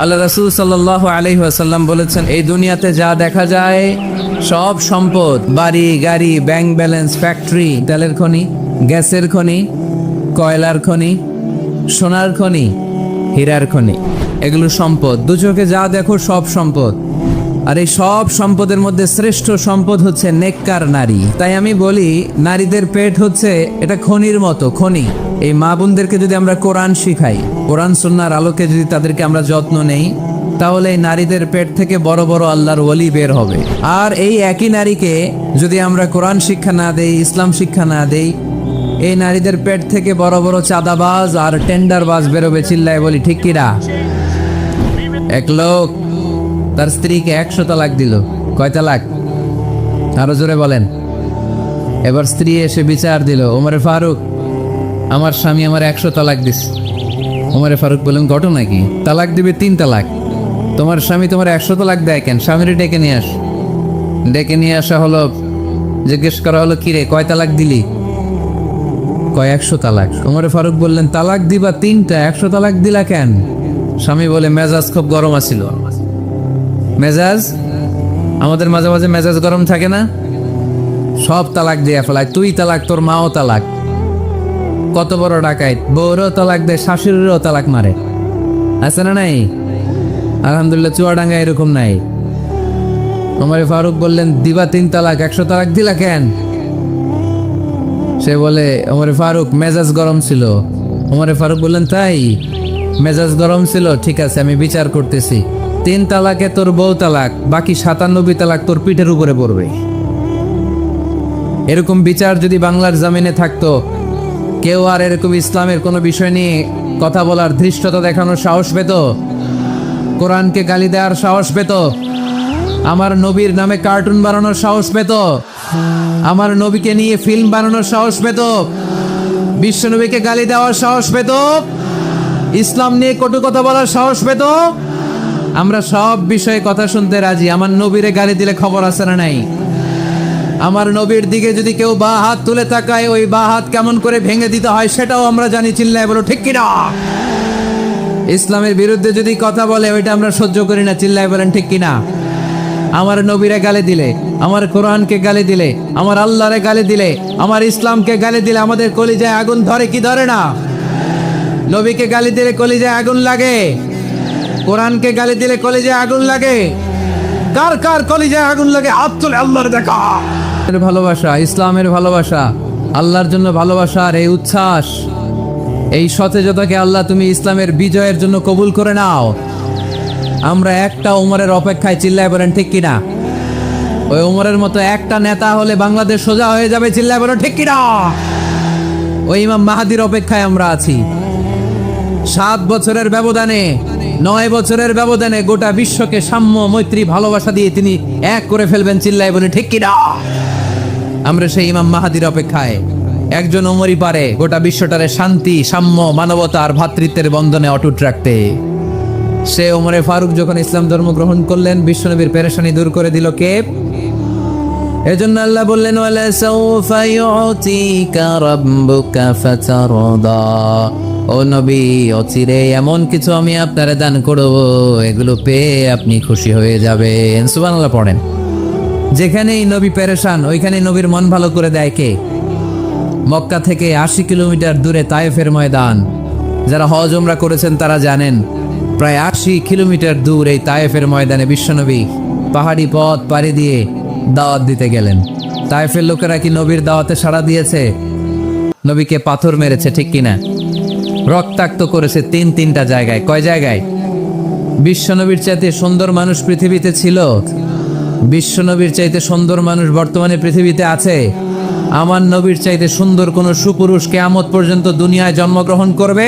আল্লাহ রাসূল সাল্লাল্লাহু আলাইহি ওয়াসাল্লাম বলেছেন, এই দুনিয়াতে যা দেখা যায় সব সম্পদ, বাড়ি গাড়ি, ব্যাংক ব্যালেন্স, ফ্যাক্টরি, তেলের খনি, গ্যাসের খনি, কয়লার খনি, সোনার খনি, হীরার খনি, এগুলো সম্পদ। দু চোখে যা দেখো সব সম্পদ। আর এই সব সম্পদের মধ্যে শ্রেষ্ঠ সম্পদ হচ্ছে নেককার নারী। তাই আমি বলি, নারীদের পেট হচ্ছে এটা খনির মতো খনি। এই মা বোনদেরকে যদি আমরা কোরআন শিখাই, কোরআন সুন্নাহর আলোকে যদি তাদেরকে আমরা যত্ন নেই, তাহলে এই নারীদের পেট থেকে বড় বড় আল্লাহর ওলি বের হবে। আর এই একই নারীকে যদি আমরা কোরআন শিক্ষা না দেই, ইসলাম শিক্ষা না দেই, এই নারীদের পেট থেকে বড় বড় চাঁদাবাজ আর টেন্ডারবাজ বেরোবে। চিল্লায় বলি ঠিক কিনা? এক লোক তার স্ত্রীকে 100 তালাক দিল। কয় তালাক? আরো জোরে বলেন। এবার স্ত্রী এসে বিচার দিল, ওমরে ফারুক, আমার স্বামী আমার 100 তালাক দিস। ওমরে ফারুক বললেন, ঘটনা কি? তালাক দিবে 3 তালাক। তোমার স্বামী তোমার 100 তালাক দেয় কেন? স্বামীরে ডেকে নিয়ে আস। ডেকে নিয়ে আসা হলো, জিজ্ঞেস করা হলো, কিরে কয় তালাক দিলি? কয় 100 তালাক। ওমরে ফারুক বললেন, তালাক দিবা 3টা, 100 তালাক দিলা কেন? স্বামী বলে, মেজাজ খুব গরম আছিল। মেজাজ, আমাদের মাঝে মাঝে মেজাজ গরম থাকে না? সব তালাক দিয়ে ফেলায়। তুই তালাক, তোর মাও তালাক। কত বড় ডাকাইত, বউরও তালাক দেয়, শাশুড়িরও তালাক মারে। আছে না নাই? আলহামদুলিল্লাহ চুয়াডাঙ্গা এরকম নাই। ওমর ফারুক বললেন, দিবা 3 তালাক, 100 তালাক দিলা কেন? সে বলে, ওমর ফারুক মেজাজ গরম ছিল। ওমর ফারুক বললেন, তাই? মেজাজ গরম ছিল, ঠিক আছে আমি বিচার করতেছি। 3 তালাকে তোর বউ তালাক, বাকি 97 তালাক তোর পিঠের উপরে পড়বে। এরকম বিচার যদি বাংলার জমিনে থাকতো, কেউ আর এরকম ইসলামের কোনো বিষয় নিয়ে কথা বলার, ধৃষ্টতা দেখানোর সাহস পেত? কোরআনকে গালি দেওয়ার সাহস পেত? আমার নবীর নামে কার্টুন বানানোর সাহস পেত? আমার নবীকে নিয়ে ফিল্ম বানানোর সাহস পেত? বিশ্ব নবীকে গালি দেওয়ার সাহস পেত? ইসলাম নিয়ে কটু কথা বলার সাহস পেত? আমরা সব বিষয়ে কথা শুনতে রাজি। আমার নবীরে গালি দিলে খবর আছে না নাই? আমার নবীর দিকে যদি কেউ বা হাত তুলে তাকায়, ওই বা হাত কেমন করে ভেঙে দিতে হয় সেটাও আমরা জানি। চিল্লায় বলো ঠিক কিনা? ইসলামের বিরুদ্ধে যদি কথা বলে, ওইটা আমরা সহ্য করি না। চিল্লায় বলেন ঠিক কিনা? আমার নবীরে গালি দিলে, আমার কোরআনকে গালি দিলে, আমার আল্লাহরে গালি দিলে, আমার ইসলামকে গালি দিলে আমাদের কলিজায় আগুন ধরে কি ধরে না? নবীকে গালি দিলে কলিজায় আগুন লাগে? কোরআনকে গালি দিলে কলিজায় আগুন লাগে? কার কার কলিজায় আগুন লাগে? হাত তুলে আল্লাহর দেখা। ভালোবাসা, ইসলামের ভালোবাসা, আল্লাহর জন্য ভালোবাসার এই উচ্ছ্বাস, এই সতেজতাকে আল্লাহ তুমি ইসলামের বিজয়ের জন্য কবুল করে নাও। আমরা একটা উমরের অপেক্ষায়। চিল্লায় বলেন ঠিক কিনা? ওই উমরের মতো একটা নেতা হলে বাংলাদেশ সোজা হয়ে যাবে। চিল্লায় বলেন ঠিক কিনা? ওই ইমাম মাহাদির অপেক্ষায় আমরা আছি। 7 বছরের ব্যবধানে, 9 বছরের ব্যবধানে গোটা বিশ্বকে সাম্য, মৈত্রী, ভালোবাসা দিয়ে তিনি এক করে ফেলবেন। চিল্লায় বলে ঠিক কিনা? আমরা সেই ইমাম মাহাদির অপেক্ষায়। একজন ওমরই পারে গোটা বিশ্বটারে শান্তি, সাম্য, মানবতা আর ভ্রাতৃত্বের বন্ধনে অটুট রাখতে। সে ওমরে ফারুক যখন ইসলাম ধর্ম গ্রহণ করলেন, বিশ্বনবীর পেরেশানি দূর করে দিল কে? এজন্য আল্লাহ বললেন, ওয়ালা সাউফা ইউতিকা রাব্বুকা ফাতারদা। ও নবী, অচিরে এমন কিছু আমি আপনারে দান করব, এগুলো পেয়ে আপনি খুশি হয়ে যাবেন। সুবহানাল্লাহ পড়েন। যেখানেই নবী পেরেশান, ওইখানে নবীর মন ভালো করে দেয় কে? মক্কা থেকে 80 কিলোমিটার দূরে তায়েফের ময়দান। যারা হজ উমরা করেছেন তারা জানেন, প্রায় 80 কিলোমিটার দূর এই তায়েফের ময়দানে বিশ্বনবী পাহাড়ি পথ পাড়ি দিয়ে দাওয়াত দিতে গেলেন। তায়েফের লোকেরা কি নবীর দাওয়াতে সাড়া দিয়েছে? নবীকে পাথর মেরেছে, ঠিক কিনা? রক্তাক্ত করেছে 3টা জায়গায়। কয় জায়গায়? বিশ্বনবীর চাইতে সুন্দর মানুষ পৃথিবীতে ছিল? বিশ্বনবীর চাইতে সুন্দর মানুষ বর্তমানে পৃথিবীতে আছে? আমার নবীর চাইতে সুন্দর কোন সুপুরুষ কিয়ামত পর্যন্ত দুনিয়ায় জন্মগ্রহণ করবে?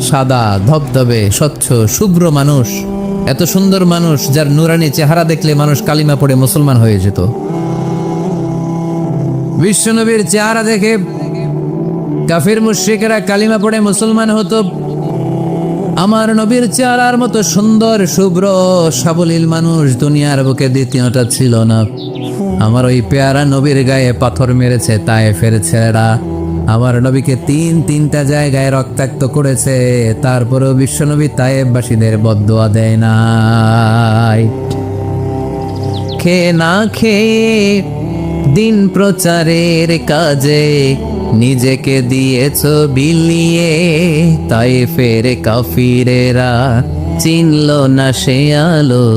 সাদা ধবধবে স্বচ্ছ শুভ্র মানুষ, এত সুন্দর মানুষ যার নুরানি চেহারা দেখলে মানুষ কালিমা পড়ে মুসলমান হয়ে যেত। বিশ্বনবীর চেহারা দেখে কাফির মুশরিকেরা কালিমা পড়ে মুসলমান হতো। আমার নবীর চেহারার মতো সুন্দর, শুভ্র, সাবলীল মানুষ দুনিয়ার বুকে দ্বিতীয়টা ছিল না। আমার ওই পেয়ারা নবীর গায়ে পাথর মেরেছে তায়েফের ছেলেরা। আমার নবীকে তিনটা জায়গায় রক্তাক্ত করেছে, তারপরেও বিশ্বনবী তায়েববাসীদের বদদোয়া দেয় নাই। খেয়ে না খেয়ে দিন প্রচারের কাজে নিজেকে দিয়েছ বিলিয়ে, তায়েফের কাফিরেরা চিনল না সে আলো,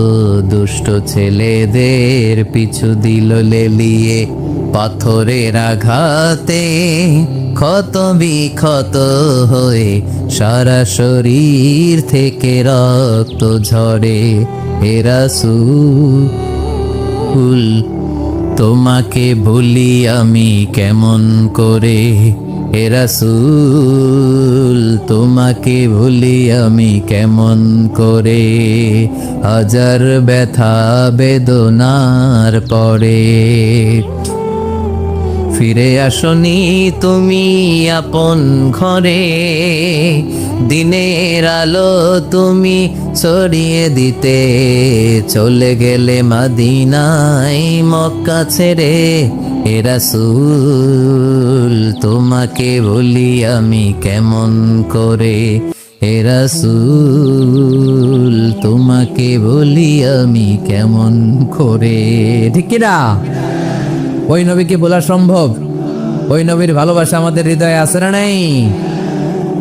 দুষ্ট ছেলেদের পিছু দিল লেলিয়ে। পাথরের আঘাতে ক্ষত বিক্ষত হয়ে সারা শরীর থেকে রক্ত ঝরে। হে রাসূল তোমাকে ভুলি আমি কেমন করে, হে রাসূল তোমাকে ভুলি আমি কেমন করে। হাজার ব্যথা বেদনার পরে ফিরে আসনি তুমি আপন ঘরে, দিনের আলো তুমি ছড়িয়ে দিতে চলে গেলে মদিনায় মক্কা ছেড়ে। হে রাসূল তোমাকে বলি আমি কেমন করে, হে রাসূল তোমাকে বলি আমি কেমন করে। ঠিক কিনা? ওই নবীকে বলা সম্ভব? ওই নবীর ভালোবাসা আমাদের হৃদয়ে আছে না নাই?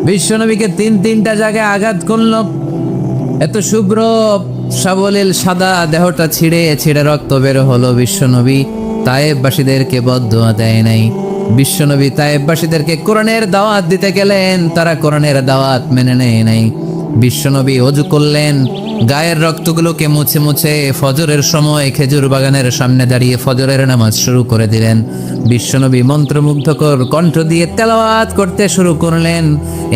বিশ্ব নবীকে তিনটা জায়গায় আঘাত করল, এত শুভ্র সাবলীল সাদা দেহটা ছিঁড়ে রক্ত বের হলো। বিশ্বনবী তায়েববাসীদেরকে বদদোয়া দেয় নাই। বিশ্বনবী তায়েববাসীদেরকে কোরআনের দাওয়াত দিতে গেলেন, তারা কোরআনের দাওয়াত মেনে নেয় নাই। বিশ্বনবী ওযু করলেন, গায়ের রক্তগুলোকে মুছে মুছে ফজরের সময় খেজুর বাগানের সামনে দাঁড়িয়ে ফজরের নামাজ শুরু করে দিলেন। বিশ্বনবী মন্ত্রমুগ্ধকর কণ্ঠ দিয়ে তেলাওয়াত করতে শুরু করলেন।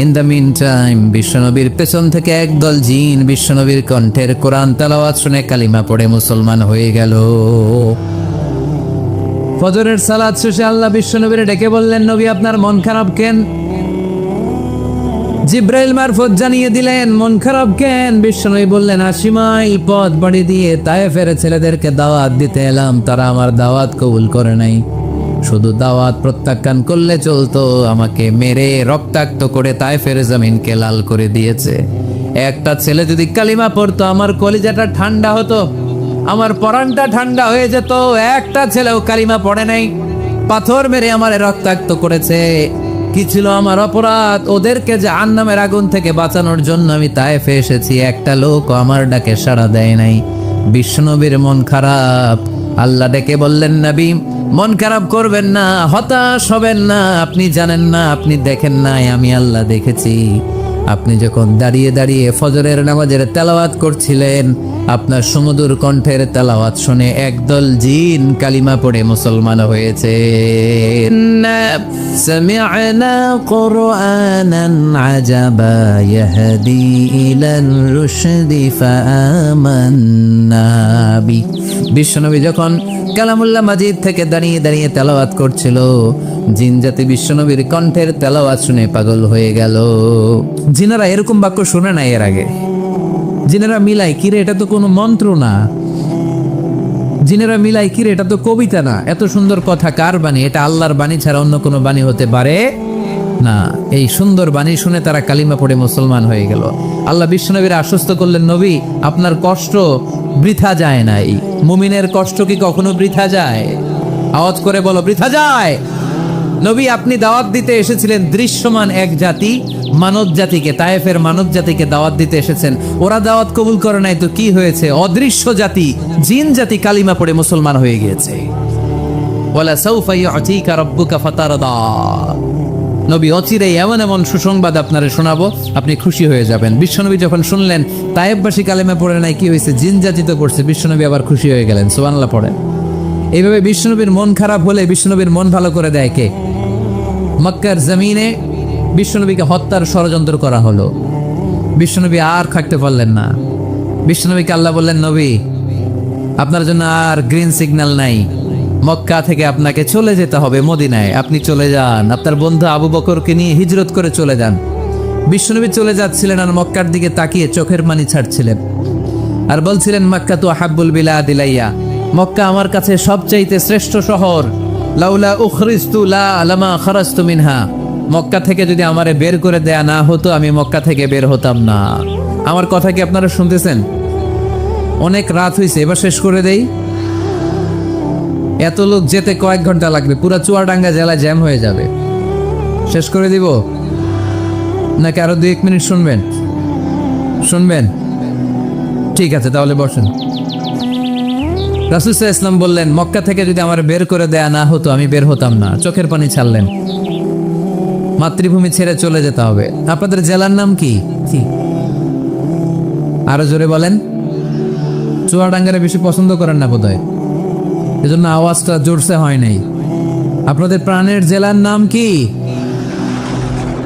ইন দ্য মিন টাইম বিশ্বনবীর পেছন থেকে একদল জিন বিশ্বনবীর কণ্ঠের কোরআন তেলাওয়াত শুনে কালিমা পড়ে মুসলমান হয়ে গেল। ফজরের সালাত শেষে আল্লাহ বিশ্বনবীর ডেকে বললেন, নবী আপনার মন খারাপ কেন? জিব্রাইল মারফত জানিয়ে দিলেন মন খারাপ কেন? বিশ্বনবী বললেন, ৮০ মাইল পথ বাড়ি দিয়ে তায়েফের ছেলেদেরকে দাওয়াত দিতে এলাম, তারা আমার দাওয়াত কবুল করে নাই। শুধু দাওয়াত প্রত্যাখ্যান করলে চলতো, আমাকে মেরে রক্তাক্ত করে তায়েফের জমিনকে লাল করে দিয়েছে। একটা ছেলে যদি কালিমা পড়তো আমার কলিজাটা ঠান্ডা হতো, আমার পরানটা ঠান্ডা হয়ে যেত। একটা ছেলেও কালিমা পড়ে নাই, পাথর মেরে আমার রক্তাক্ত করেছে। কি ছিল আমার অপরাধ? ওদেরকে জাহান্নামের আগুন থেকে বাঁচানোর জন্য আমি তায়েফে এসেছি, একটা লোক আমার ডাকে সাড়া দেয় নাই। বিশ্বনবীর মন খারাপ। আল্লাহ ডেকে বললেন, নবী মন খারাপ করবেন না, হতাশ হবেন না। আপনি জানেন না, আপনি দেখেন নাই, আমি আল্লাহ দেখেছি। আপনি যখন দাঁড়িয়ে দাঁড়িয়ে ফজরের নামাজের তেলাওয়াত করছিলেন, আপনার সুমধুর কণ্ঠের তেলাওয়াত শুনে একদল জিন কালিমা পড়ে মুসলমান হয়েছে। সামি'না কুরআনান আজাবা ইয়াহদি ইলার রুশদি ফাআমান্না বি। বিশ্বনবী যখন কালামুল্লাহ মাজিদ থেকে দাঁড়িয়ে দাঁড়িয়ে তেলাওয়াত করছিল, জিন জাতি বিশ্বনবীর কণ্ঠের তেলাওয়াত শুনে পাগল হয়ে গেল। জিনেরা এরকম বাক্য শুনে নাই এর আগে। জিনেরা মিলাই, কিরে এটা তো কোনো মন্ত্র না। জিনেরা মিলাই, কিরে এটা তো কবিতা না। এত সুন্দর কথা কার বাণী? এটা আল্লাহর বাণী ছাড়া অন্য কোনো বাণী হতে পারে না। এই সুন্দর বাণী শুনে তারা কালিমা পড়ে মুসলমান হয়ে গেল। আল্লাহ বিশ্বনবীর আশ্বস্ত করলেন, নবী আপনার কষ্ট বৃথা যায় নাই। মুমিনের কষ্ট কি কখনো বৃথা যায়? আওয়াজ করে বলো, বৃথা যায়। নবী আপনি দাওয়াত দিতে এসেছিলেন দৃশ্যমান এক জাতি, মানব জাতিকে, তায়েফের মানব জাতিকে দাওয়াত দিতে এসেছেন। ওরা দাওয়াত কবুল করে নাই তো কি হয়েছে? অদৃশ্য জাতি, জিন জাতি কালিমা পড়ে মুসলমান হয়ে গিয়েছে। ওয়ালা সাউফা ইউতিকা রাব্বুকা ফাতারদা। নবী অচিরেই এমন এমন সুসংবাদ আপনারে শোনাবো, আপনি খুশি হয়ে যাবেন। বিশ্বনবী যখন শুনলেন তায়েফবাসী কালিমা পড়ে নাই, কি হয়েছে? জিন জাতি তো পড়ছে। বিশ্বনবী আবার খুশি হয়ে গেলেন। সুবহানাল্লাহ পড়েন। এইভাবে বিশ্বনবীর মন খারাপ হলে বিশ্বনবীর মন ভালো করে দেয় কে? মক্কার জমিনে বিশ্বনবীকে হত্যার ষড়যন্ত্র করা হলো। বিশ্বনবী আর থাকতে পারলেন না। বিশ্বনবীকে আল্লাহ বললেন, নবী আপনার জন্য আর গ্রিন সিগন্যাল নাই, মক্কা থেকে আপনাকে চলে যেতে হবে মদিনায়। আপনি চলে যান, আপনার বন্ধু আবু বকরকে নিয়ে হিজরত করে চলে যান। বিশ্বনবী চলে যাচ্ছিলেন আর মক্কার দিকে তাকিয়ে চোখের পানি ছাড়ছিলেন আর বলছিলেন, মক্কা তো হাব্বুল বিলাদ ইলাইয়া, মক্কা আমার কাছে সবচাইতে শ্রেষ্ঠ শহর। লাউলা উখরিজতু লা লামা খারাজতু মিনহা। মক্কা থেকে যদি আমারে বের করে দেয়া না হতো আমি মক্কা থেকে বের হতাম না। আমার কথা কি আপনারা শুনতেছেন? অনেক রাত হয়েছে, এবার শেষ করে দেই। এত লোক যেতে কয়েক ঘন্টা লাগবে, পুরা চুয়াডাঙ্গা জেলা জ্যাম হয়ে যাবে। শেষ করে দিব নাকি আরো 2-1 মিনিট শুনবেন? শুনবেন? ঠিক আছে, তাহলে বসেন। রাসূল সাল্লাল্লাহু আলাইহি ওয়াসাল্লাম বললেন, মক্কা থেকে যদি আমার বের করে দেয়া না হতো আমি বের হতাম না। চোখের পানি ছাড়লেন, মাতৃভূমি ছেড়ে চলে যেতে হবে। আপনাদের জেলার নাম কি? আরো জোরে বলেন। চুয়াডাঙ্গারে বেশি পছন্দ করেন না বোধহয়, এজন্য আওয়াজটা জোরসে হয় নাই। আপনাদের প্রাণের জেলার নাম কি?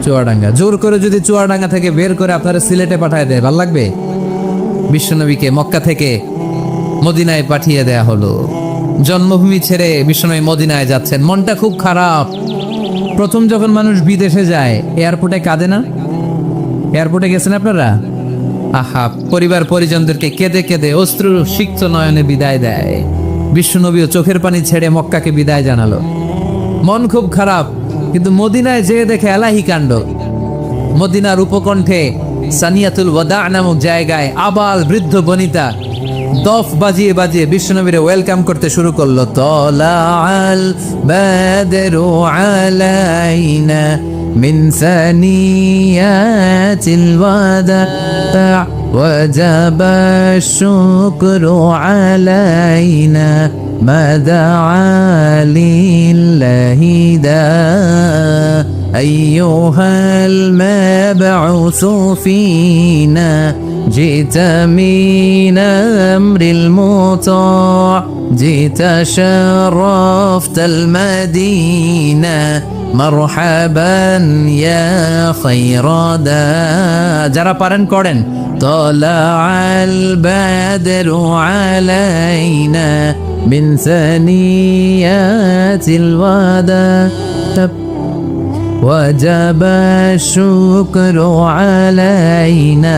চুয়াডাঙ্গা। জোর করে যদি চুয়াডাঙ্গা থেকে বের করে আপনারা সিলেটে পাঠায় দেয়, ভালো লাগবে? বিশ্বনবীকে মক্কা থেকে মদিনায় পাঠিয়ে দেয়া হলো। জন্মভূমি ছেড়ে বিশ্বনবী মদিনায় যাচ্ছেন, মনটা খুব খারাপ। প্রথম যখন মানুষ বিদেশে যায় এয়ারপোর্টে কাঁদে না? এয়ারপোর্টে গেছেন আপনারা? আহা, পরিবার পরিজনদেরকে কেঁদে কেঁদে অশ্রু সিক্ত নয়নে বিদায় দেয়। বিশ্বনবীও চোখের পানি ছেড়ে মক্কাকে বিদায় জানালো। মন খুব খারাপ, কিন্তু মদিনায় যেয়ে দেখে এলাহি কাণ্ড। মদিনার উপকণ্ঠে সানিয়াতুল ওয়াদা নামক জায়গায় আবাল বৃদ্ধ বনিতা দফ বাজিয়ে বাজিয়ে বিশ্বনবীরে ওয়েলকাম করতে শুরু করলো। তলাআল বাদরু আলাইনা মিন সানিয়াতিল ওয়াদা ওয়াজাবা শুকরু আলাইনা মা দাআ লিল্লাহি দা أيها المبعوث فينا جئت من أمر المطاع جئت شرفت المدينة مرحبا يا خير دا যারা পারেন করেন। طلع البدر علينا من ثنيات الوداع وجب الشكر علينا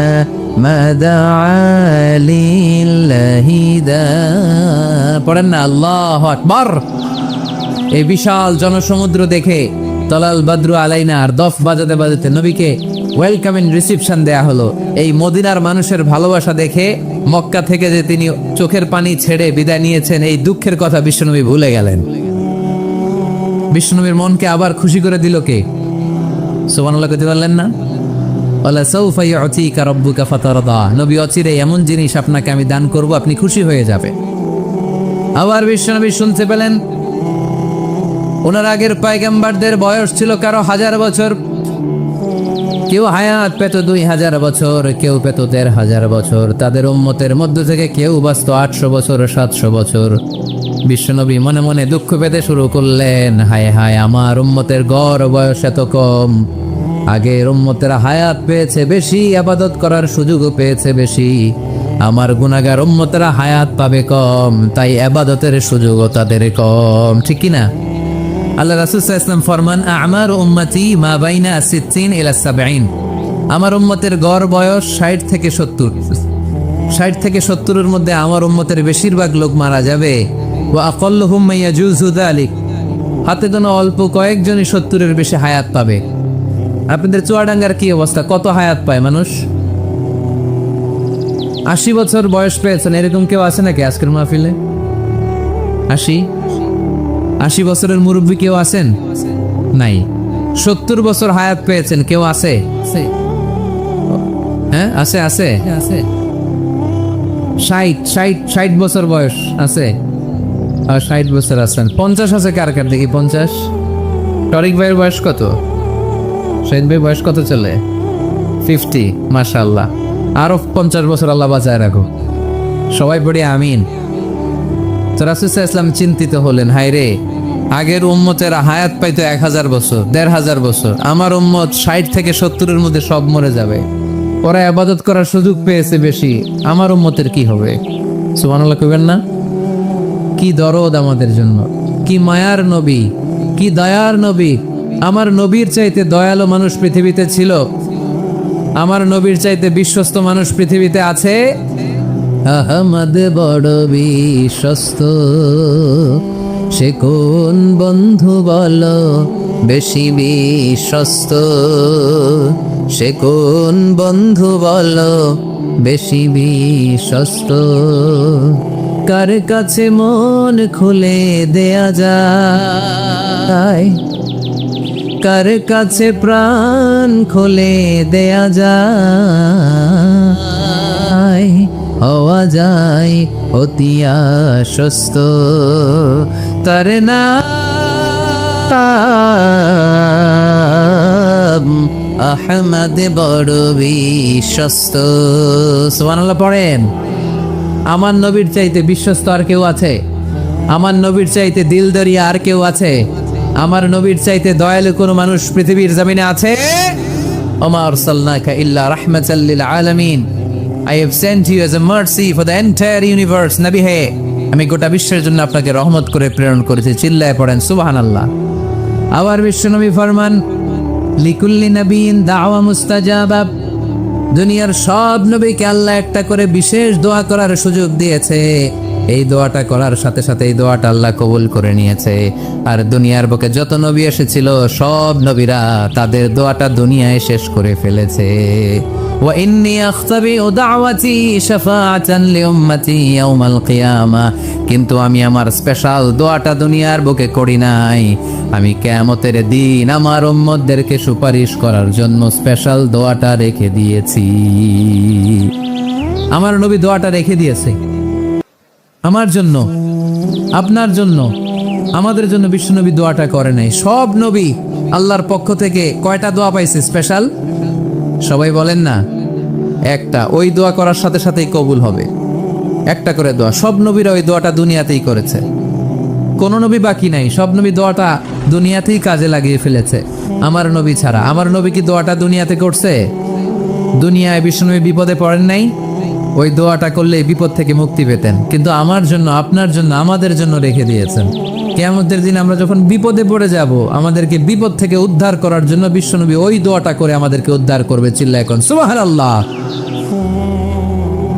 ما دعا لله دا পড়েন না আল্লাহু আকবার। এই বিশাল জনসমুদ্র দেখে তলাল বদরু আলাইনা আর দফ বাজাতে বাজাতে নবীকে ওয়েলকাম এন্ড রিসিপশন দেয়া হলো। এই মদিনার মানুষের ভালোবাসা দেখে মক্কা থেকে যে তিনি চোখের পানি ছেড়ে বিদায় নিয়েছেন, এই দুঃখের কথা বিশ্বনবী ভুলে গেলেন। বিশ্বনবীর মনকে আবার খুশি করে দিল কে? সুবহানাল্লাহ কইতে পারলেন না? ওয়ালা সাউফা ইউতিকা রাব্বুকা ফাতারদা। নবী অচিরে এমন জিনিস আপনাকে আমি দান করব, আপনি খুশি হয়ে যাবে। আবার বিশ্বনবী শুনতে পেলেন ওনার আগের পয়গম্বরদের বয়স ছিল কারো 1000 বছর, কেউ হায়াত পেত 2000 বছর, কেউ পেত 1500 বছর। তাদের উম্মতের মধ্য থেকে কেউ বাঁচত 800 বছর, 700 বছর। বিশ্বনবী মনে মনে দুঃখ পেতে শুরু করলেন, হায় হায়, আমার উম্মতের গড় বয়স এত কম। আগের উম্মতেরা হায়াত পেয়েছে বেশি, ইবাদত করার সুযোগও পেয়েছে বেশি। আমার গুনাহগার উম্মতেরা হায়াত পাবে কম, তাই ইবাদতের সুযোগও তাদের কম। ঠিক কি না? আল্লাহ রাসূল সাল্লাল্লাহু আলাইহি ওয়াসাল্লাম ফরমান, আমার উম্মতি মা বাইনা 60 ইলা 70। আমার উম্মতের গড় বয়স 60 থেকে 70। 60 থেকে 70-এর মধ্যে আমার উম্মতের বেশিরভাগ লোক মারা যাবে। ওয়া আকাল্লুহুম মা ইয়াজুযু যালিক। হাতে গোনা অল্প কয়েকজনই 70-এর বেশি হায়াত পাবে। আপনাদের চুয়াডাঙ্গার কি অবস্থা? কত হায়াত পায় মানুষ? 80 বছর বয়স পেয়েছেন এরকম কেউ আছে নাকি আজকের মাহফিলে? 80 বছরের মুরব্বী কেউ আছেন? নাই। 70 বছর হায়াত পেয়েছেন কেউ আছে? হ্যাঁ, আছে আছে। 60 বছর বয়স আছে? আর 60 বছর আছেন। 50 আছে কার কার দেখি? 50। টরিক ভাইয়ের বয়স কত? শহীদ ভাই বয়স কত চলে? 50। মাশাআল্লাহ, আরো 50 বছর আল্লাহ বাঁচায় রাখো। সবাই পড়ি আমিন। তো রাসূল সাল্লাল্লাহু আলাইহি ওয়াসাল্লাম চিন্তিত হলেন, হায় রে, আগের উম্মতেরা হায়াত পাইতো 1000 বছর, 1500 বছর। আমার উম্মত 60 থেকে 70-এর মধ্যে সব মরে যাবে। ওরা ইবাদত করার সুযোগ পেয়েছে বেশি, আমার উম্মতের কি হবে? সুবহানাল্লাহ কইবেন না? কি দরদ আমাদের জন্য, কি মায়ার নবী, কি দয়ার নবী। আমার নবীর চাইতে দয়ালু মানুষ পৃথিবীতে ছিল? আমার নবীর চাইতে বিশ্বস্ত মানুষ পৃথিবীতে আছে? আহমদ বড় বিশ্বস্ত, সে কোন বন্ধু বলো, বেশি বিশ্বস্ত? সে কোন বন্ধু বলো বেশি বিশ্বস্ত? কার কাছে মন খুলে দেয়া যায়, কার কাছে প্রাণ খুলে দেয়া যায়, হওয়া যায় অতি আশ্বস্ত। তার নাম আহমদ বড় বিশ্বস্ত। সুবহানাল্লাহ পড়েন। আমার নবীর চাইতে বিশ্বস্ত আর কেউ আছে? আমার নবীর চাইতে দিলদরিয়া আর কেউ আছে? আমার নবীর চাইতে দয়ালু কোনো মানুষ পৃথিবীর জমিনে আছে? ওমা আরসালনাকা ইল্লা রাহমাতাল লিল আলামিন। I have sent you as a mercy for the entire universe. নবী হে, আমি গোটা বিশ্বের জন্য আপনাকে রহমত করে প্রেরণ করেছি। চিল্লায় পড়েন সুবহানাল্লাহ। আবার বিশ্বনবী ফরমান, লিকুল্লি নবীন দাওয়া মুস্তাজাবা। দুনিয়ার সব নবীকে আল্লাহ একটা করে বিশেষ দোয়া করার সুযোগ দিয়েছে। এই দোয়াটা করার সাথে সাথে এই দোয়াটা আল্লাহ কবুল করে নিয়েছে। আর দুনিয়ার বুকে যত নবী এসেছিল সব নবীরা তাদের দোয়াটা দুনিয়ায় শেষ করে ফেলেছে। ওয়া ইন্নী আখতাবিউ দাওয়াতি শাফাআতান লিউম্মতি ইয়াউমাল কিয়ামা। কিন্তু আমি আমার স্পেশাল দোয়াটা দুনিয়ার বুকে করি নাই, আমি কিয়ামতের দিন আমার উম্মতদেরকে সুপারিশ করার জন্য স্পেশাল দোয়াটা রেখে দিয়েছি। আমার নবী দোয়াটা রেখে দিয়েছে আমার জন্য, আপনার জন্য, আমাদের জন্য। বিশ্বনবী দোয়াটা করে নাই। সব নবী আল্লাহর পক্ষ থেকে কয়টা দোয়া পাইছে স্পেশাল? সবাই বলেন না? একটা। ওই দোয়া করার সাথে সাথেই কবুল হবে, একটা করে দোয়া। সব নবীরা ওই দোয়াটা দুনিয়াতেই করেছে, কোন নবী বাকি নাই। সব নবী দোয়াটা দুনিয়াতেই কাজে লাগিয়ে ফেলেছে, আমার নবী ছাড়া। আমার নবী কি দোয়াটা দুনিয়াতে করছে? দুনিয়ায় বিশ্বনবী বিপদে পড়েন নাই? ওই দোয়াটা করলে বিপদ থেকে মুক্তি পেতেন। কিন্তু আমার জন্য, আপনার জন্য, আমাদের জন্য রেখে দিয়েছেন। কিয়ামতের দিন আমরা যখন বিপদে পড়ে যাব, আমাদেরকে বিপদ থেকে উদ্ধার করার জন্য বিশ্বনবী ওই দোয়াটা করে আমাদেরকে উদ্ধার করবে। চিল্লায় এখন সুবহানাল্লাহ।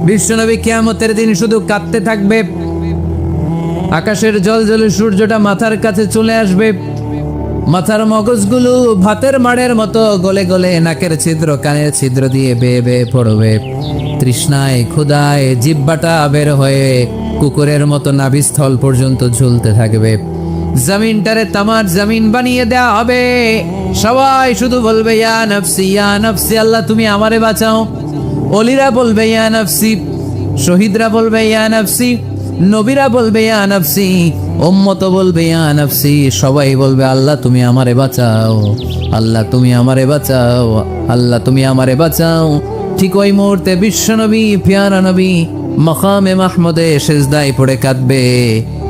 বিশ্বনবী কিয়ামতের দিন শুধু কাঁদতে থাকবে। আকাশের জলজলে সূর্যটা মাথার কাছে চলে আসবে, মাথার মগজগুলো ভাতের মাড়ের মতো গলে গলে নাকের ছিদ্র কানের ছিদ্র দিয়ে বেয়ে বেয়ে পড়বে। তৃষ্ণায় ক্ষুধায় জিহ্বাটা বের হয়ে কুকুরের মতো নাভিস্থল পর্যন্ত ঝুলতে থাকবে। জমিনটারে তামার জমিন বানিয়ে দেয়া হবে। সবাই শুধু বলবে ইয়া নফসি ইয়া নফসি, আল্লাহ তুমি আমারে বাঁচাও। অলিরা বলবে ইয়া নফসি, শহীদরা বলবে ইয়া নফসি, নবীরা বলবে ইয়া নফসি, উম্মত বলবে ইয়া নফসি। সবাই বলবে আল্লাহ তুমি আমারে বাঁচাও, আল্লাহ তুমি আমারে বাঁচাও, আল্লাহ তুমি আমারে বাঁচাও। ঠিক ওই মুহূর্তে বিশ্বনবী পিয়ারা নবী মাকামে মাহমুদে সিজদায় পড়ে কাঁদবে।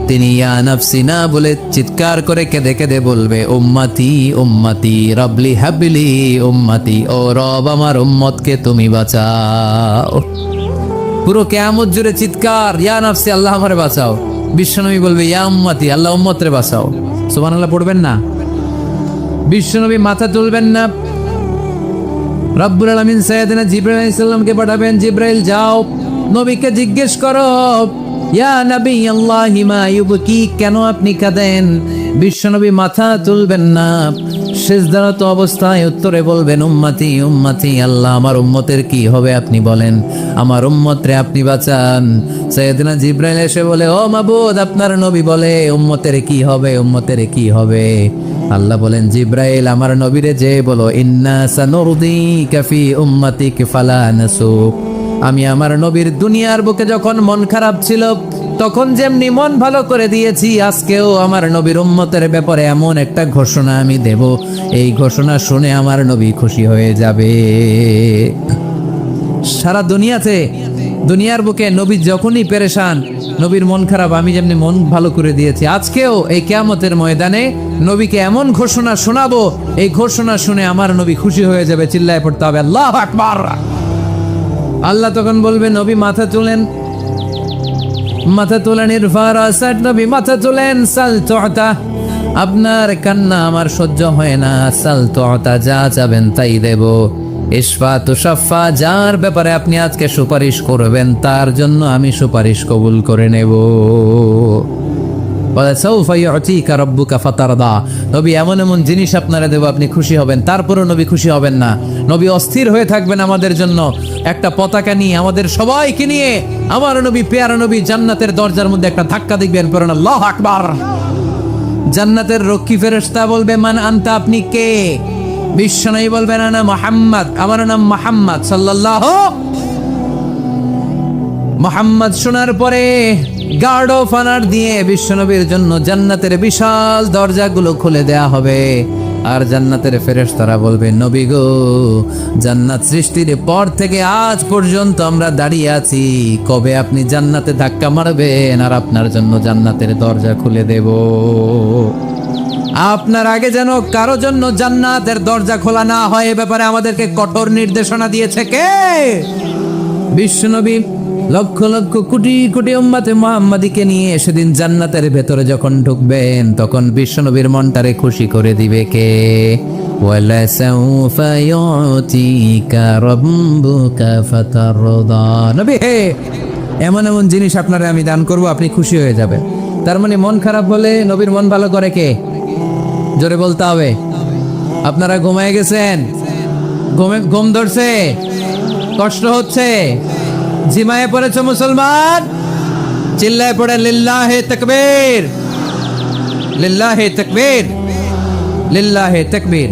তিনি ইয়া নফসি না বলে চিৎকার করে কেঁদে কেঁদে বলবে উম্মতি উম্মতি রবলি হাবলি উম্মতি, ও রব আমার উম্মতকে তুমি বাঁচাও। পুরো কিয়ামত জুড়ে চিৎকার ইয়া নফসি, আল্লাহ আমারে বাঁচাও। বিশ্বনবী বলবে ইয়া উম্মতি, আল্লাহ উম্মতরে বাঁচাও। সুবহানাল্লাহ পড়বেন না? বিশ্বনবী মাথা তুলবেন না। রব্বুল আলামিন সাইয়েদনা জিবরাইল আলাইহিস সালামকে পাঠাবেন, জিবরাইল যাও নবীকে জিজ্ঞেস করো ইয়া নবী আল্লাহি মা ইউবকি, কেন আপনি কাঁদেন? বিশ্বনবী মাথা তুলবেন না, সিজদারত অবস্থায় উত্তরে বলবেন উম্মতি উম্মতি, আল্লাহ আমার উম্মতের কি হবে আপনি বলেন, আমার উম্মতরে আপনি বাঁচান। সাইয়েদনা জিবরাইল এসে বলে ও মাবুদ, আপনার নবী বলে উম্মতের কি হবে, উম্মতের কি হবে? আল্লাহ বলেন জিবরাইল আমার নবীরে যে বলো ইন্না সানুরদিকা ফি উম্মাতিক ফালা নাসুক। আমি আমার নবীর দুনিয়ার বুকে যখন মন খারাপ ছিল তখন যেমনি মন ভালো করে দিয়েছি, আজকেও আমার নবীর উম্মতের ব্যাপারে এমন একটা ঘোষণা আমি দেব, এই ঘোষণা শুনে আমার নবী খুশি হয়ে যাবে। সারা দুনিয়াতে, দুনিয়ার বুকে নবী যখনই পেরেশান, নবীর মন খারাপ, আমি যেমনি মন ভালো করে দিয়েছি, আজকেও এই কিয়ামতের ময়দানে নবীকে এমন ঘোষণা শোনাবো, এই ঘোষণা শুনে আমার নবী খুশি হয়ে যাবে। চিল্লায় পড়তে হবে আল্লাহু আকবার। আল্লাহ তখন বলবে নবী মাথা তুলেন, মাথা তোলেন। নবী মাথা তোলেন। সাল তুতা, আপনার কান্না আমার সহ্য হয় না। সাল তুতা, যা চাবেন তাই দেব। ইশফা তুশাফা, যার ব্যাপারে আপনি আজকে সুপারিশ করবেন তার জন্য আমি সুপারিশ কবুল করে নেব। ওয়ালাসাউফা ইউতিকা রাব্বুকা ফাতারদা। নবী এমন এমন জিনিস আপনারা দেব, আপনি খুশি হবেন, তারপরও নবী খুশি হবেন না। নবী অস্থির হয়ে থাকবেন আমাদের জন্য একটা পতাকা নিয়ে, আমাদের সবাইকে নিয়ে আমার নবী, পেয়ারা নবী জান্নাতের দরজার মধ্যে একটা ধাক্কা দিবেন, পড়েন আল্লাহু আকবার। জান্নাতের রক্ষী ফেরেশতা বলবে, মান আনতা, আপনি কে? বিশ্বনবী বলবেন, আনা মুহাম্মদ, আমার নাম মুহাম্মদ সাল্লাল্লাহু। মুহাম্মদ শোনার পরে গার্ড অফ অনার দিয়ে বিশ্বনবীর জন্য জান্নাতের বিশাল দরজাগুলো খুলে দেয়া হবে। আর জান্নাতের ফেরেশতারা বলবে, নবী গো, জান্নাত সৃষ্টির পর থেকে আজ পর্যন্ত আমরা দাঁড়িয়ে আছি, কবে আপনি জান্নাতে ধাক্কা মারবেন আর আপনার জন্য জান্নাতের দরজা খুলে দেব। আপনার আগে যেন কারো জন্য জান্নাতের দরজা খোলা না হয়, এ ব্যাপারে আমাদেরকে কঠোর নির্দেশনা দিয়েছে কে? বিশ্বনবী লক্ষ লক্ষ কোটি কোটি উম্মতে মুহাম্মাদীকে নিয়ে সেদিন জান্নাতের ভেতরে যখন ঢুকবেন, তখন বিশ্বনবীর মনটারে খুশি করে দিবে কে? ওয়ালা সাউফা ইউতিকা রাব্বুকা ফাতারদা। নবী হে, এমন এমন জিনিস আপনারে আমি দান করব, আপনি খুশি হয়ে যাবেন। তার মানে মন খারাপ হলে নবীর মন ভালো করে কে? জোরে বলতে হবে। আপনারা ঘুমায় গেছেন, ঘুম ধরছে, কষ্ট হচ্ছে, জিমায়ে পড়েছে মুসলমান, চিল্লায় পড়ে লিল্লাহে তাকবীর, লিল্লাহে তাকবীর, লিল্লাহে তাকবীর।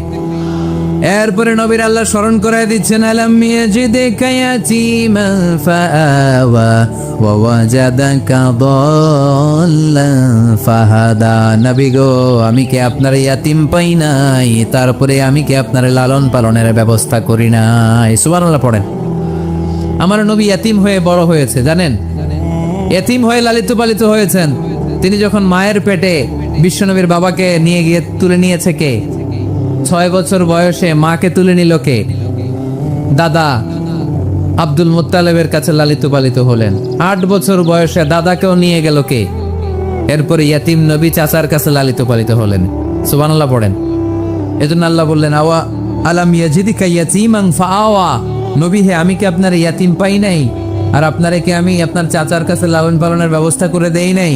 এরপরে নবীর আল্লাহ স্মরণ করায় দিচ্ছেন, আলাম ইয়াজিদকা ইয়াতীমান ফাআওয়া ওয়া ওয়াজাদাকা দাল্লান ফাহাদা। নবী গো, আমি কি আপনার ইয়াতিম পাই নাই, তারপরে আমি কি আপনার লালন পালনের ব্যবস্থা করি নাই? সুবহানাল্লাহ পড়েন। আমার নবী ইয়াতিম হয়ে বড় হয়েছে, জানেন? ইয়াতিম হয়ে লালিত পালিত হয়েছেন। তিনি যখন মায়ের পেটে বিশ্বনবীর বাবাকে নিয়ে গিয়ে তুলে নিয়েছে কে? 6 বছর বয়সে মাকে তুলে নিল কে? দাদা আব্দুল মুত্তালিবের কাছে লালিত পালিত হলেন। 8 বছর বয়সে দাদাকেও নিয়ে গেল কে? এরপরে ইয়াতিম নবী চাচার কাছে লালিত পালিত হলেন। সুবহানাল্লাহ পড়েন। এজন্য আল্লাহ বললেন, আওয়া আলাম ইয়াজিদিকা ইয়াতীমান ফাআওয়া। নবী হে, আমি কি আপনার ইয়াতিম পাই নাই, আর আপনারে কি আমি আপনার চাচার কাছে লালন পালনের ব্যবস্থা করে দেই নাই?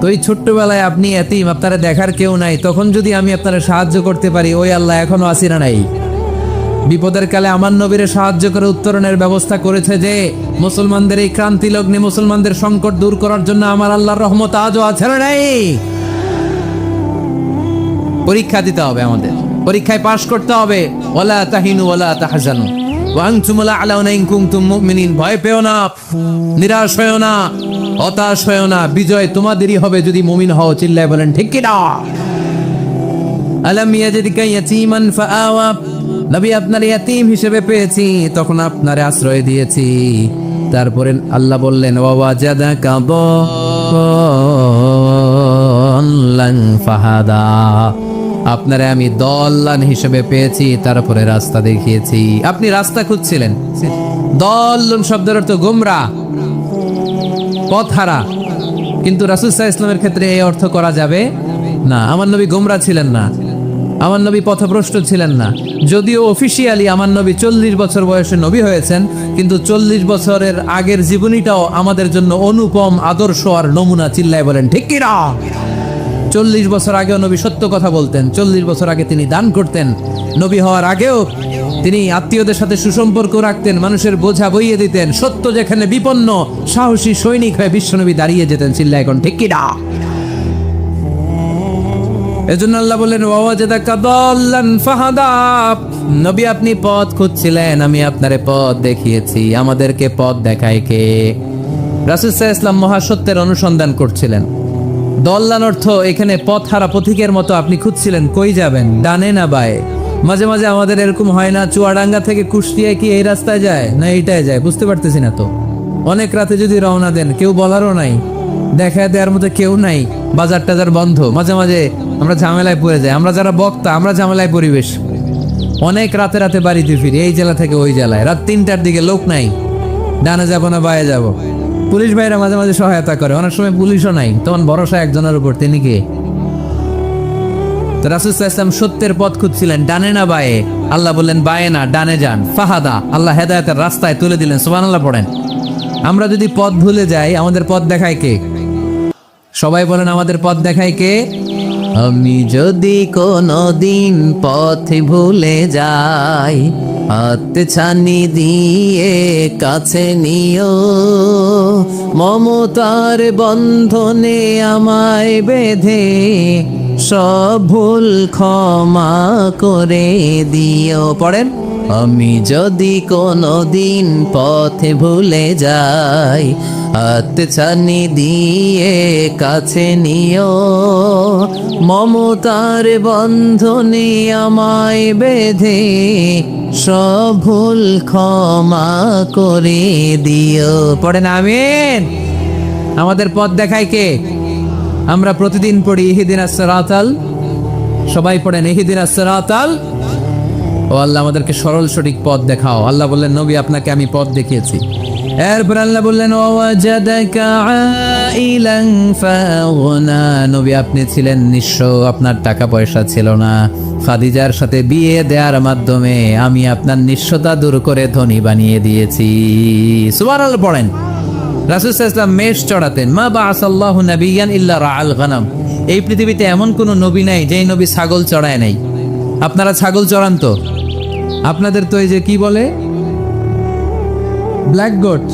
তো এই ছোট্টবেলায় আপনি ইয়াতিম, আপনারা দেখার কেউ নাই, তখন যদি আমি আপনারা সাহায্য করতে পারি, ওই আল্লাহ এখনো আসিরা নাই? বিপদের কালে আমার নবীরে সাহায্য করে উত্তরণের ব্যবস্থা করেছে যে মুসলমানদের এই ক্রান্তি লগ্নে মুসলমানদের সংকট দূর করার জন্য আমার আল্লাহর রহমত আজও আছে না নাই? পরীক্ষা দিতে হবে, আমাদের পরীক্ষায় পাশ করতে হবে। ওয়ালা তাহিনু ওয়ালা তাহজানু ওয়া আনতুমুল আ'লাউনা ইন কুনতুম মুমিনিন। ভয় পেও না, নিরাশ হয়ো না, হতাশ হয়ো না, বিজয় তোমাদেরই হবে যদি মুমিন হও। চিল্লায় বলেন ঠিক কি না? আলাম ইয়াজিদকা ইয়াতীমান ফাআওয়া। নবী, আপনার ইয়াতীম হিসেবে পেয়েছি, তখন আপনারে আশ্রয় দিয়েছি। তারপরে আল্লাহ বললেন, ওয়া ওয়াজাদাকা দাল্লান ফাহাদা। আপনারে আমি দল্লান হিসেবে পেয়েছি, তারপরে রাস্তা দেখিয়েছি। আপনি রাস্তা খুঁজছিলেন। দল্লুন শব্দের অর্থ গোমরা, পথহারা, কিন্তু রাসূল সাল্লাল্লাহু আলাইহি ওয়াসাল্লামের ক্ষেত্রে এই অর্থ করা যাবে না। আমার নবী গোমরা ছিলেন না, আমার নবী পথভ্রষ্ট ছিলেন না। যদিও অফিসিয়ালি আমার নবী 40 বছর বয়সে নবী হয়েছেন, কিন্তু 40 বছরের আগের জীবনীটাও আমাদের জন্য অনুপম আদর্শ আর নমুনা। চিল্লায় বলেন ঠিক কি না? 40 বছর আগেও নবী সত্য কথা বলতেন। 40 বছর আগে তিনি দান করতেন। নবী হওয়ার আগেও তিনি আত্মীয়দের সাথে সুসম্পর্ক রাখতেন, মানুষের বোঝা বইয়ে দিতেন। সত্য যেখানে বিপন্ন, সাহসী সৈনিক হয়ে বিশ্বনবী দাঁড়িয়ে যেতেন। চিল্লায় এখন ঠিক কি না? এজন্য আল্লাহ বললেন, ওয়া ওয়াজাদাকা দাল্লান ফাহাদা। নবী, আপনি পথ খুঁজছিলেন, আমি আপনারে পথ দেখিয়েছি। আমাদেরকে পথ দেখায় কে? রাসূল সাল্লাল্লাহু আলাইহি ওয়াসাল্লাম মহাসত্যের অনুসন্ধান করছিলেন। দল্লান অর্থ এখানে পথহারা পথিকের মতো আপনি খুঁজছিলেন, কই যাবেন, ডানে না বায়ে? মাঝে মাঝে আমাদের এরকম হয় না, চুয়াডাঙ্গা থেকে কুষ্টিয়া কি এই রাস্তায় যায় না এইটায় যায়, বুঝতে পারতেছি না তো। অনেক রাতে যদি রওনা দেন, কেউ বলারও নাই, দেখা দেওয়ার মতো কেউ নাই, বাজার টাজার বন্ধ, মাঝে মাঝে আমরা ঝামেলায় পড়ে যাই। আমরা যারা বক্তা, আমরা ঝামেলায় পরিবেশ। অনেক রাতে রাতে বাড়িতে ফিরি, এই জেলা থেকে ওই জেলায়, রাত 3টার দিকে, লোক নাই, ডানে যাবো না বায়ে যাবো। পুলিশ ভাইরা মাঝে মাঝে সহায়তা করে, অনেক সময় পুলিশও নাই, তখন ভরসা একজনের উপর, তিনি কে? তো রাসূল সাল্লাল্লাহু আলাইহি ওয়াসাল্লাম সত্যের পথ খুঁজছিলেন, ডানে না বায়ে? আল্লাহ বললেন বায়ে না, ডানে যান। ফাহাদা, আল্লাহ হেদায়েতের রাস্তায় তুলে দিলেন। সুবহানাল্লাহ পড়েন। আমরা যদি পথ ভুলে যাই, আমাদের পথ দেখায় কে? সবাই বলেন আমাদের পথ দেখায় কে? আমি যদি কোনো দিন পথে ভুলে যাই, হাত ছানি দিয়ে কাছে নিও, মমতার বন্ধনে আমায় বেঁধে সব ভুল ক্ষমা করে দিও। পড়েন, আমি যদি কোনো দিন পথে ভুলে যাই, হাত ছানি দিয়ে কাছে নিও, মমতার বন্ধনে আমায় বেঁধে সব ভুল ক্ষমা করে দিও। পড়েন আমিন। আমাদের পথ দেখায় কে? আমরা প্রতিদিন পড়ি ইহদিনাস সিরাতাল, সবাই পড়েন ইহদিনাস সিরাতাল। ও আল্লাহ, আমাদেরকে সরল সঠিক পথ দেখাও। আল্লাহ বললেন, নবী আপনাকে আমি পথ দেখিয়েছি। এরপর আল্লাহ বললেন, ওয়াজাদাকা আইলান ফাগনা, নবী আপনি ছিলেন নিঃস্ব, আপনার টাকা পয়সা ছিল না। খাদিজার সাথে বিয়ে দেওয়ার মাধ্যমে আমি আপনার নিঃস্বতা দূর করে ধনী বানিয়ে দিয়েছি। সুবহানাল্লাহ পড়েন। রাসূল সাল্লাল্লাহু আলাইহি ওয়াসাল্লাম মেষ চড়াতেন। মা বাআসাল্লাহু নাবিয়্যান ইল্লা রাআল গানাম, এই পৃথিবীতে এমন কোনো নবী নাই যেই নবী ছাগল চড়ায় নাই। আপনারা ছাগল চড়ান তো? আপনাদের তো এই যে কি বলে ব্ল্যাক গোট,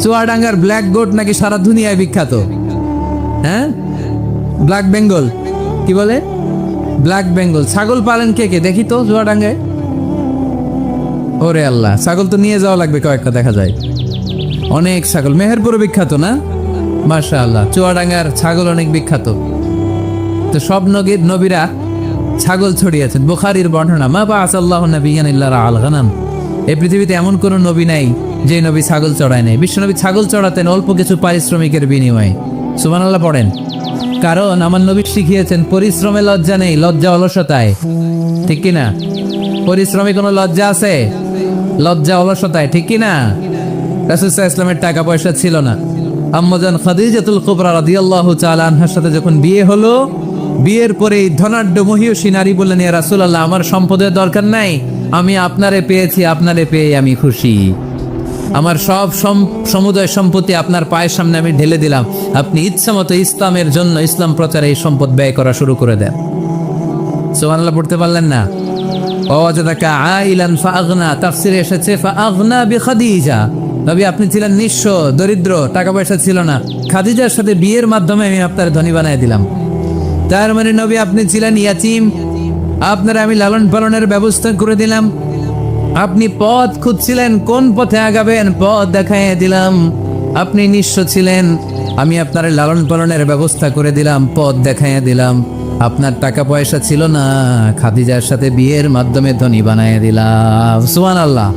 চুয়াডাঙ্গার ব্ল্যাক গোট নাকি সারা দুনিয়ায় বিখ্যাত। হ্যাঁ, ব্ল্যাক বেঙ্গল, কি বলে ব্ল্যাক বেঙ্গল। ছাগল পালেন কে কে দেখি তো চুয়াডাঙ্গায়? ওরে আল্লাহ, ছাগল তো নিয়ে যাওয়া লাগবে কয়েকটা, দেখা যায় অনেক ছাগল। মেহেরপুরে বিখ্যাত না? মাশাআল্লাহ, চুয়াডাঙ্গার ছাগল অনেক বিখ্যাত। তো সব নবীরা ছাগল ছড়িয়েছেন। বুখারীর বর্ণনা, মা বাআসাল্লাহু নাবিয়্যান ইল্লা রাআল গানাম, এই পৃথিবীতে এমন কোন নবী নাই যে নবী ছাগল চড়ায় নাই। বিশ্বনবী ছাগল চড়াতেন অল্প কিছু পারিশ্রমিকের বিনিময়ে। সুবহানাল্লাহ পড়েন। কারণ আমার নবী শিখিয়েছেন পরিশ্রমে লজ্জা নেই, লজ্জা অলসতায়। ঠিক কিনা? পরিশ্রমে কোনো লজ্জা আছে? লজ্জা অলসতায়, ঠিক কিনা? রাসূল সাল্লাল্লাহু আলাইহি ওয়াসাল্লামের টাকা পয়সা ছিল না। আম্মাজান খাদিজাতুল কুবরা রাদিয়াল্লাহু তাআলা আনহার সাথে যখন বিয়ে হলো, বিয়ের পরে ধনাঢ্য মহিয়সী নারী বললেন, ইয়া রাসূলুল্লাহ, আমার সম্পদের দরকার নাই, আমি আপনারে পেয়েছি, আপনারে পেয়ে আমি খুশি। আমার সব সমুদয় সম্পত্তি আপনার পায়ের সামনে আমি ঢেলে দিলাম, আপনি ইচ্ছা মতো ইসলামের জন্য, ইসলাম প্রচারে এই সম্পদ ব্যয় করা শুরু করে দেন। সুবহানাল্লাহ পড়তে পারলেন না? ওয়াজাদাকা আইলান ফাগনা, তাফসিরে এসেছে ফাগনা বিখাদিজা, নবী আপনি ছিলেন নিঃস্ব, দরিদ্র, টাকা পয়সা ছিল না, খাদিজার সাথে বিয়ের মাধ্যমে আমি আপনার ধনী বানিয়ে দিলাম। তার মানে নবী আপনি ছিলেন ইয়াতীম, আপনার আমি লালন পালনের ব্যবস্থা করে দিলাম। আপনি পথ খুঁজছিলেন, কোন পথে আগাবেন, পথ দেখাইয়া দিলাম। আপনি নিঃস্ব ছিলেন, আমি আপনার লালন পালনের ব্যবস্থা করে দিলাম, পথ দেখাইয়া দিলাম। আপনার টাকা পয়সা ছিল না, খাদিজার সাথে বিয়ের মাধ্যমে ধনী বানাইয়া দিলাম। সুবহানাল্লাহ।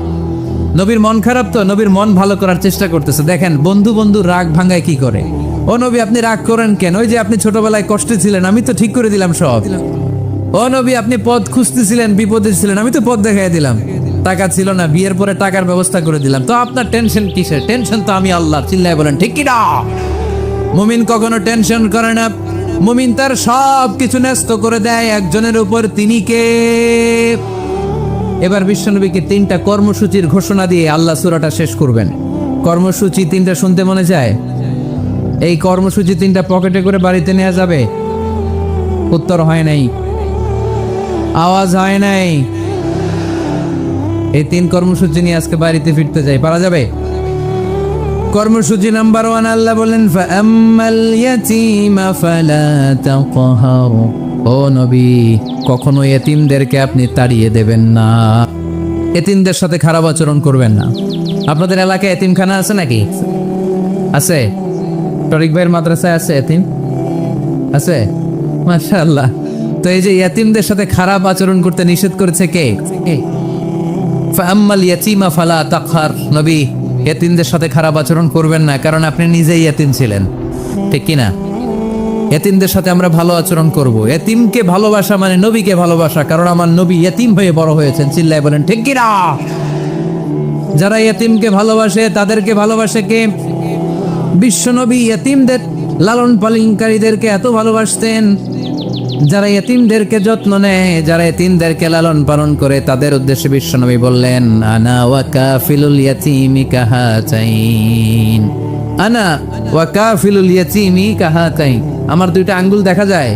নবীর মন খারাপ তো, নবীর মন ভালো করার চেষ্টা করতেছে। দেখেন বন্ধু বন্ধু রাগ ভাঙায় কি করে। ও নবী আপনি রাগ করেন কেন? ওই যে আপনি ছোটবেলায় কষ্টে ছিলেন, আমি তো ঠিক করে দিলাম সব। ও নবী আপনি পথ খুঁজতেছিলেন, বিপদে ছিলেন, আমি তো পথ দেখাই দিলাম। টাকা ছিল না, বিয়ের পরে টাকার ব্যবস্থা করে দিলাম। তো আপনার টেনশন কিসের? টেনশন তো আমি আল্লাহ। চিল্লায় বলেন ঠিক কি না? মুমিন কখনো টেনশন করে না। মুমিন তার সব কিছু ন্যস্ত করে দেয় একজনের উপর, তিনি কে? এবার বিশ্বনবীকে 3টা কর্মসূচির ঘোষণা দিয়ে আল্লাহ সূরাটা শেষ করবেন। কর্মসূচি 3টা শুনতে মনে যায়? এই কর্মসূচি 3টা পকেটে করে বাড়িতে নেওয়া যাবে? উত্তর হয় নাই, আওয়াজ হয় নাই। এই 3 কর্মসূচি নিয়ে আজকে বাড়িতে ফিরতে চাই, পারা যাবে? কর্মসূচি নাম্বার 1, আল্লাহ বলেন ফাআম্মাল ইয়াতীমা ফালা তাকহার, ও নবী কখনো এতিমদেরকে আপনি তাড়িয়ে দেবেন না, এতিমদের সাথে খারাপ আচরণ করবেন না। আপনাদের এলাকায় এতিমখানা আছে নাকি? আছে? টরিক ভাইয়ের মাদ্রাসায় আছে এতিম? আছে? মাশাআল্লাহ। তো এই যে এতিমদের সাথে খারাপ আচরণ করতে নিষেধ করেছে কে? ফাআম্মাল ইয়াতীমা ফালা তাকহার, নবী এতিমদের সাথে খারাপ আচরণ করবেন না, কারণ আপনি নিজেই এতিম ছিলেন। ঠিক কিনা? এতিমদের সাথে আমরা ভালো আচরণ করব। এতিমকে ভালোবাসা মানে নবীকে ভালোবাসা, কারণ আমার নবী এতিম হয়ে বড় হয়েছেন। চিল্লায় বলেন ঠিক কিনা? যারা এতিমকে ভালোবাসে তাদেরকে ভালোবাসে কে? বিশ্বনবী এতিমদের লালন পালনকারীদেরকে এত ভালোবাসতেন, যারা এতিমদেরকে যত্ন নেয়, যারা এতিমদেরকে লালন পালন করে, তাদের উদ্দেশ্যে বিশ্বনবী বললেন আনা ওয়া কাফিলুল ইয়াতীমি কাহাতাইন, আনা ওয়া কাফিলুল ইয়াতীমি কাহাতাইন। আমার দুইটা আঙ্গুল দেখা যায়,